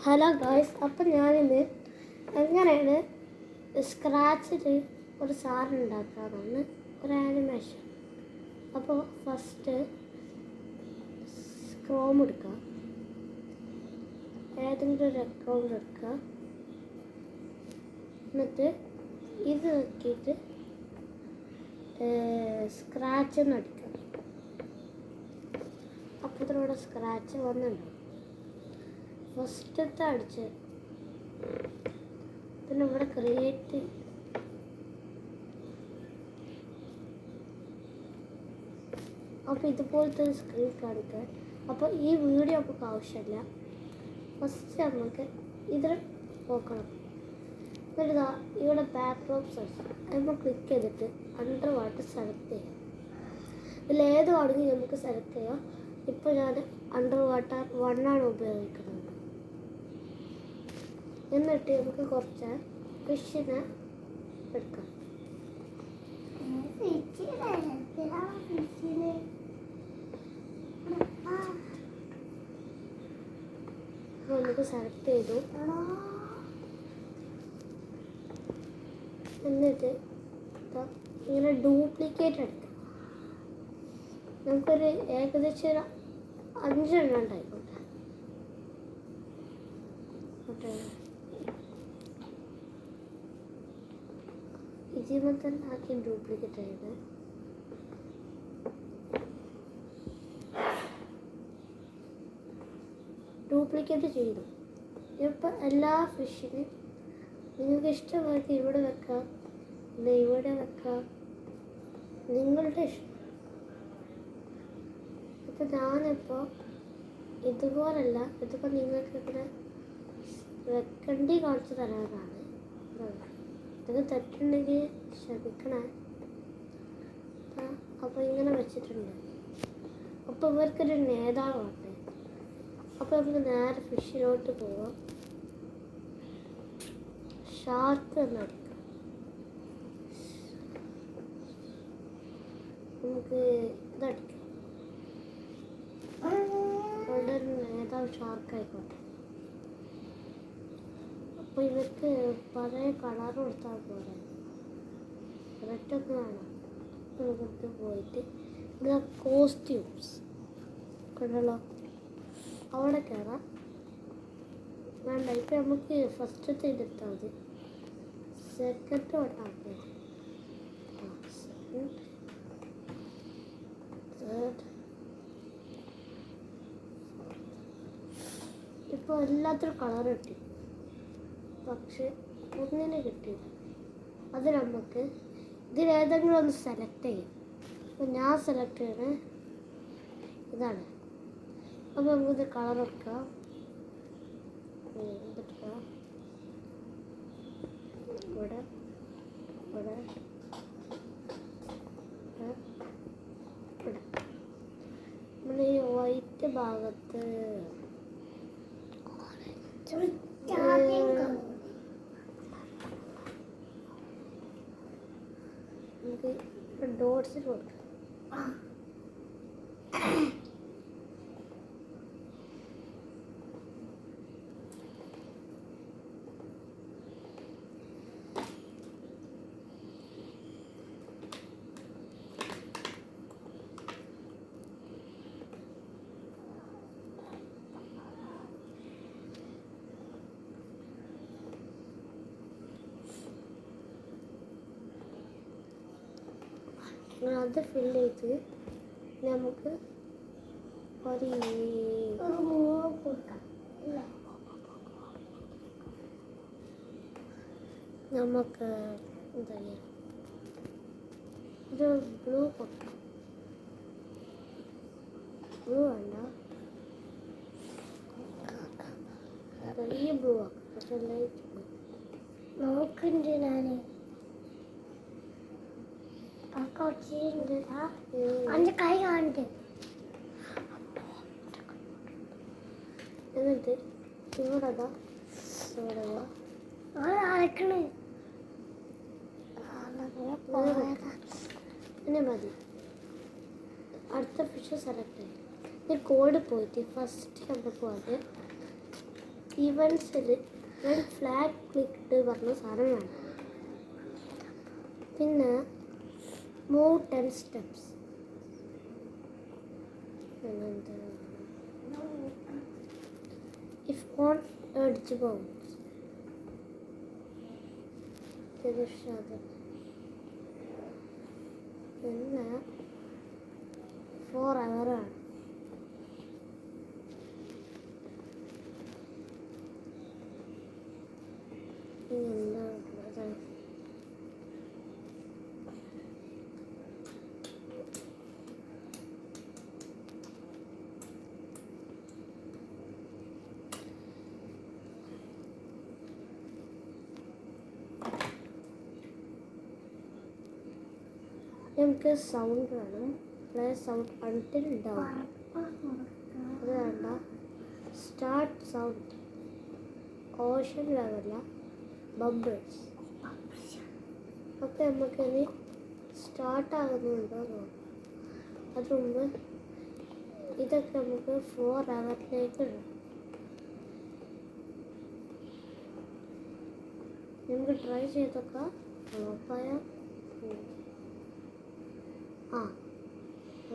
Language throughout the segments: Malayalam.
ഹലോ ഗായ്സ്, അപ്പം ഞാനിന്ന് എങ്ങനെയാണ് സ്ക്രാച്ചിൽ ഒരു സാധനം ഉണ്ടാക്കാമെന്ന് ഒരു ആനിമേഷൻ. അപ്പോൾ ഫസ്റ്റ് ക്രോം എടുക്കുക, ഏതെങ്കിലും ഒരു അക്കൗണ്ട് എടുക്കുക, എന്നിട്ട് ഇത് നോക്കിയിട്ട് സ്ക്രാച്ച് എന്ന് അടിക്കുക. അപ്പോൾ ഇതിലൂടെ സ്ക്രാച്ച് വന്നിട്ടുണ്ടാവും. ഫസ്റ്റത്തെ അടിച്ച് പിന്നെ ഇവിടെ ക്രിയേറ്റ് അപ്പോൾ ഇതുപോലത്തെ സ്ക്രീൻ കാണിക്കാൻ. അപ്പോൾ ഈ വീഡിയോ നമുക്ക് ആവശ്യമില്ല. ഫസ്റ്റ് നമുക്ക് ഇതിൽ നോക്കണം. എന്നിട്ട് ഇവിടെ ബാക്ക്ഡ്രോപ്പ് സെർച്ച് നമ്മൾ ക്ലിക്ക് ചെയ്തിട്ട് അണ്ടർ വാട്ടർ സെലക്ട് ചെയ്യാം. ഇതിൽ ഏത് വേണമെങ്കിൽ നമുക്ക് സെലക്ട് ചെയ്യാം. ഇപ്പോൾ ഞാൻ അണ്ടർ വാട്ടർ 1 ഉപയോഗിക്കുന്നത്. എന്നിട്ട് നമുക്ക് കുറച്ച് ഫിഷിനെ എടുക്കാം. നമുക്ക് സെലക്ട് ചെയ്തു. എന്നിട്ട് ഇങ്ങനെ ഡ്യൂപ്ലിക്കേറ്റ് എടുക്കാം. നമുക്കൊരു ഏകദേശം ഒരു 5 എണ്ണം ഉണ്ടായിക്കോട്ടെ. ഇതിൽ തന്നെ ആക്കി ഡ്യൂപ്ലിക്കേറ്റ് ആയത്. ഡ്യൂപ്ലിക്കേറ്റ് ചെയ്തു. ഇപ്പം എല്ലാ ഫിഷിനും നിങ്ങൾക്ക് ഇഷ്ടമാക്കി ഇവിടെ വെക്കാം, ഇവിടെ വെക്കാം, നിങ്ങളുടെ ഇഷ്ടം. ഇപ്പം ഞാനിപ്പോൾ ഇതുപോലല്ല, ഇതിപ്പോൾ നിങ്ങൾക്ക് ഇവിടെ വെക്കണ്ടി കാണിച്ചു തരാനാണ്. ഇത് തെറ്റുണ്ടെങ്കിൽ ക്ഷമിക്കണേ. അപ്പോൾ ഇങ്ങനെ വെച്ചിട്ടുണ്ട്. അപ്പോൾ ഇവർക്കൊരു നേതാവാണ്. അപ്പോൾ നമുക്ക് നേരെ ഫിഷിലോട്ട് പോവാം. ഷാർക്ക് എന്നടിക്കാം. നമുക്ക് ഇതടിക്കാം. അവിടെ ഒരു നേതാവ് ഷാർക്ക് ആയിക്കോട്ടെ. അപ്പോൾ ഇവർക്ക് പഴയ കളർ കൊടുത്താൽ പോരാ, ഒരൊറ്റൊക്കെ വേണം. നമുക്ക് പോയിട്ട് ഇവിടെ കോസ്റ്റ്യൂംസ് കണ്ടല്ലോ, അവിടെ കയറാം. വേണ്ട, ഇപ്പം നമുക്ക് ഫസ്റ്റത്തെ ഇതെടുത്താൽ മതി. സെക്കൻഡ് വട്ടാക്കുക, ഇപ്പോൾ എല്ലാത്തിനും കളർ കിട്ടി, പക്ഷെ ഒന്നിനെ കിട്ടിയില്ല. അത് നമുക്ക് ഇതിലേതെങ്കിലും ഒന്ന് സെലക്ട് ചെയ്യാം. അപ്പോൾ ഞാൻ സെലക്ട് ചെയ്യണേ ഇതാണ്. അപ്പോൾ നമുക്കിത് കളർ വെക്കാം. ഇവിടെ ഇവിടെ നമ്മുടെ ഈ വൈറ്റ് ഭാഗത്ത് നമുക്ക് ഡോട്ട്സിൽ കൊടുക്കാം. അത് ഫില്ല് ചെയ്ത് നമുക്ക് കൊടുക്കാം. നമുക്ക് എന്താ ചെയ്യുക, ഒരു ബ്ലൂ കൊടുക്കാം. ബ്ലൂ വേണ്ട, ഈ ബ്ലൂ ആക്കാം. പക്ഷെ ലൈറ്റ് നോക്കുന്നുണ്ട് ഞാൻ. അഞ്ച് കൈ കാണുന്നുണ്ട്. എന്നിട്ട് ഇവിടെ പിന്നെ മതി. അടുത്ത ഫിഷ് സെലക്ട് ചെയ്യും. ഈ കോഡ് പോയിട്ട് ഫസ്റ്റ് നമുക്ക് അത് ഇവൻസിൽ ഫ്ലാഗ് ക്ലിക്ക് പറഞ്ഞ സാധനം വേണം. പിന്നെ move 10 steps. If on edge bounce. പിന്നെ ഫോർ അവറാണ്. നമുക്ക് സൗണ്ട് വേണം. Play sound until down. അത് വേണ്ട. സ്റ്റാർട്ട് സൗണ്ട് ഓഷൻ ലെവല ബബിൾസ്. അപ്പോൾ നമുക്കിനി സ്റ്റാർട്ടാകുന്നുണ്ടോ നോക്കാം. അത് മുമ്പ് ഇതൊക്കെ നമുക്ക് 4 അവറിലേക്ക് ഇടാം. നമുക്ക് ട്രൈ ചെയ്തൊക്കെ നോക്കായ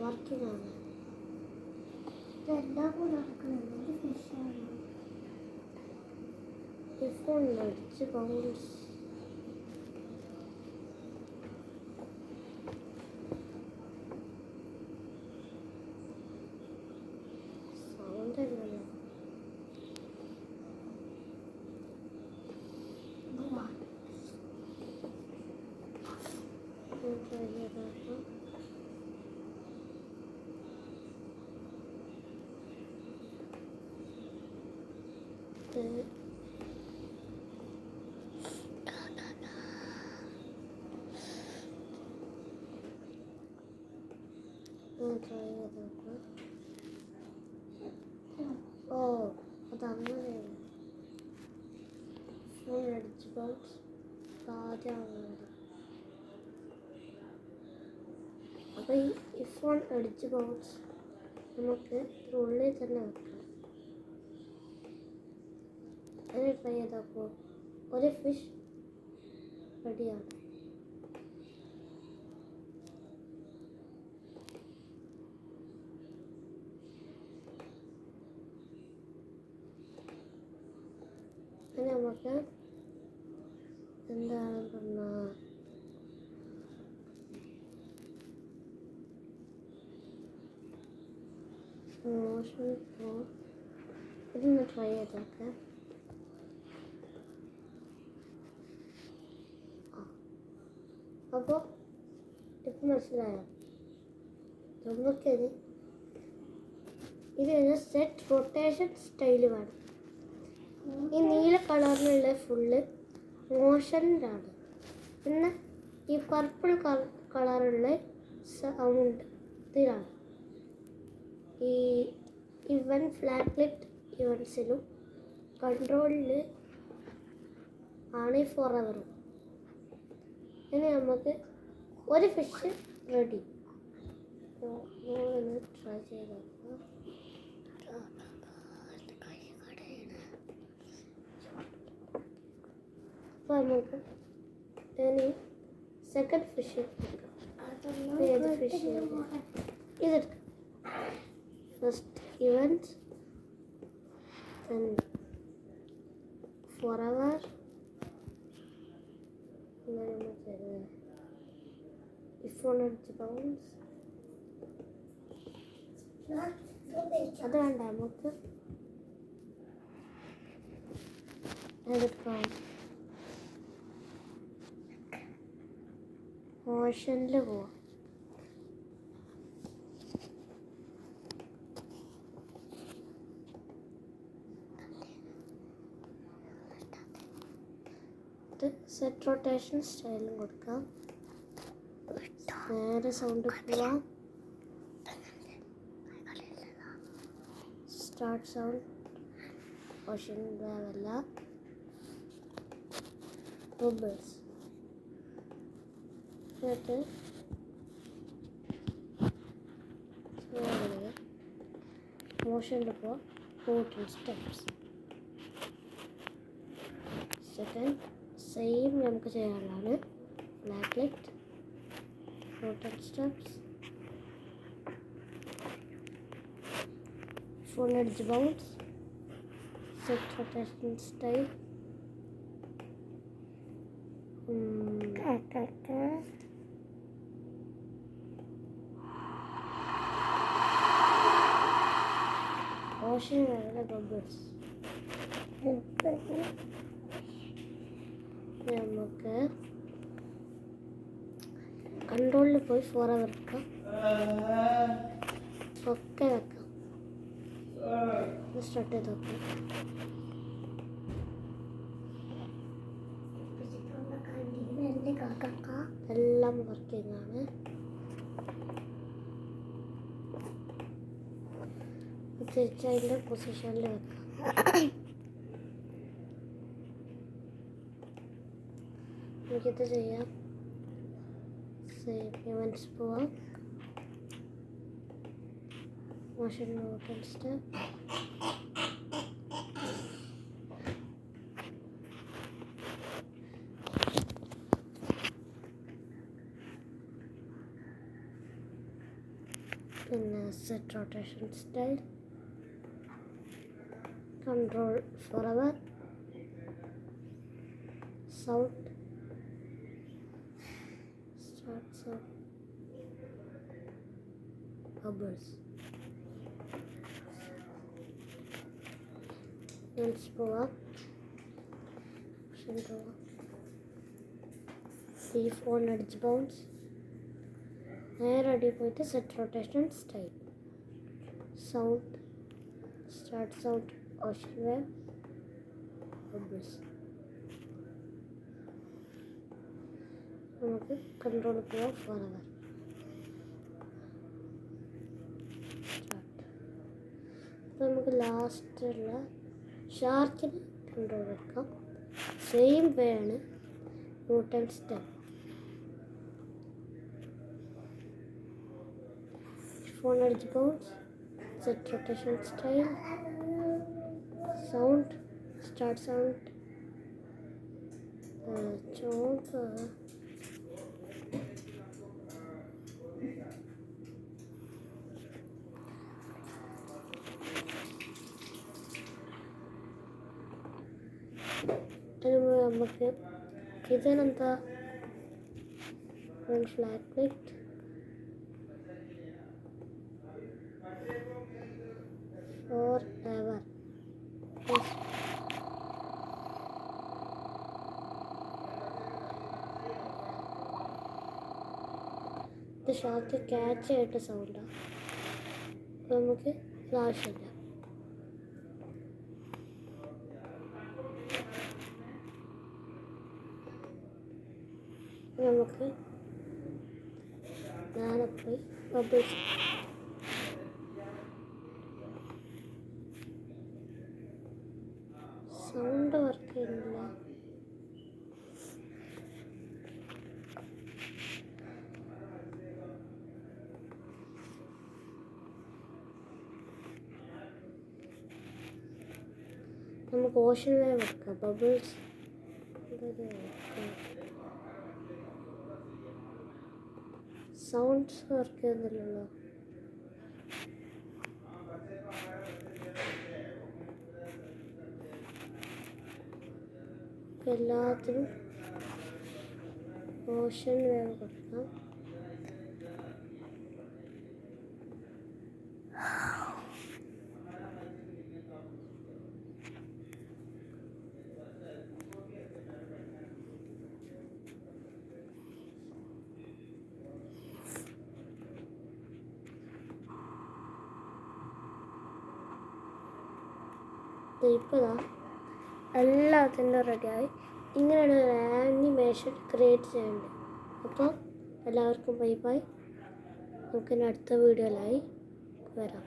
വർക്കിംഗ് ആണ്. ഇതെല്ലാം കൂടെ നടക്കുന്നുണ്ട്. ഫിഷാണ് ഇപ്പോൾ അടിച്ച് ബൗൺസ്. സൗണ്ട് അല്ലല്ലോ. ഓ അതങ്ങനെയാണ്. ഫോൺ അടിച്ച് ബൗൺസ് ആദ്യമാകുന്നത്. അപ്പോൾ ഈ ഫോൺ അടിച്ച് ബൗൺസ് നമുക്ക് ഉള്ളിൽ തന്നെ വെക്കാം. അത് ട്രൈ ചെയ്തപ്പോൾ ഒരു ഫിഷ് റെഡിയാണ്. അങ്ങനെ നമുക്ക് എന്താണ് പറഞ്ഞാൽ ഇതൊന്ന് ട്രൈ ചെയ്തൊക്കെ. അപ്പോൾ ഇപ്പം മനസ്സിലായോ? നമുക്കിത് ഇതിന് സെറ്റ് റൊട്ടേഷൻ സ്റ്റൈൽ വേണം. ഈ നീല കളറിലുള്ള ഫുള്ള് മോഷനിലാണ്. പിന്നെ ഈ പർപ്പിൾ കളറുള്ള സൗണ്ട് ഇതിലാണ്. ഈ ഇവൻ ഫ്ലാഗ് ക്ലിക്ക് ഇവൻസിലും കൺട്രോളിൽ ആണ് ഈ 4 അവറും. ഇനി നമുക്ക് ഒരു ഫിഷ് റെഡി. ട്രൈ ചെയ്ത് അപ്പോൾ നമുക്ക് ഇനി സെക്കൻഡ് ഫിഷ് ഏത് ഫിഷ് ഇതെടുക്കാം. First event, then 4 hour, if 100 pounds. അത് വേണ്ട, നമുക്ക് എടുക്കാം. ഓഷനിൽ പോവാം. സെറ്റ് റൊട്ടേഷൻ സ്റ്റൈലും കൊടുക്കാം. നേരെ സൗണ്ട് പോവാം. സ്റ്റാർട്ട് സൗണ്ട് ഓഷൻ വേവല്ല ബബിൾസ്. എന്നിട്ട് മോഷനിൽ പോവാം. 14 സ്റ്റെപ്സ്. സെക്കൻഡ് സെയിം നമുക്ക് ചെയ്യാനുള്ളതാണ്. Black light, rotten steps, full edge bounce, set rotation style, ocean wave bubbles. നമുക്ക് കൺട്രോളിൽ പോയി 4 അവർ വെക്കാം, ഒക്കെ വെക്കാം. സ്റ്റാർട്ട് ചെയ്ത് നോക്കാം. എല്ലാം വർക്കിംഗ് ആണ്. തിരിച്ചതിൻ്റെ പൊസിഷനിൽ വെക്കാം. നമുക്കിത് ചെയ്യാം. സേവ് ഇവൻറ്റ്സ് പോവാം. മോഷൻ നോട്ടൻ സ്റ്റെപ്പ്, പിന്നെ set rotation style, control forever, sound, start sound, bubbles. പോവാം. ലീഫ് ഓൺ എഡ്ജ് ബൗൺസ്, നേരെ അടി പോയിട്ട് set rotation style, sound, start sound, ocean wave, bubbles. നമുക്ക് കൺട്രോൾ പോവാം. Forever start. അപ്പോൾ നമുക്ക് ലാസ്റ്റുള്ള ഷാർക്കിന് കൺട്രോൾ എടുക്കാം. സെയിം വേ ആണ്. Newton step, if on edge bounce, set rotation style, sound, start sound, ചോക്ക്, നമുക്ക് ഇതിനെന്താ ഫ്ലാറ്റ് പ്ലേറ്റ്, or ever. ഇത് ഷാർക്ക് ക്യാച്ച് ആയിട്ട് സൗണ്ടാണ്. നമുക്ക് ആവശ്യമില്ല. നമുക്ക് ഞാനപ്പോയി ബബിൾസ് സൗണ്ട് വർക്ക് ചെയ്യുന്നില്ല. നമുക്ക് ഓഷൻ വേവ് വെക്കാം. ബബിൾസ് സൗണ്ട്സ് വർക്ക് ചെയ്യുന്നില്ലല്ലോ. എല്ലാത്തിനും ഓഷൻ വേവ് കൊടുക്കാം. ഇപ്പോഴാ എല്ലാത്തിൻ്റെ റെഡിയായി. ഇങ്ങനെയാണ് ഒരു ആനിമേഷൻ ക്രിയേറ്റ് ചെയ്യേണ്ടത്. അപ്പോൾ എല്ലാവർക്കും ബൈ ബൈ. നമുക്ക് അടുത്ത വീഡിയോയിലായി വരാം.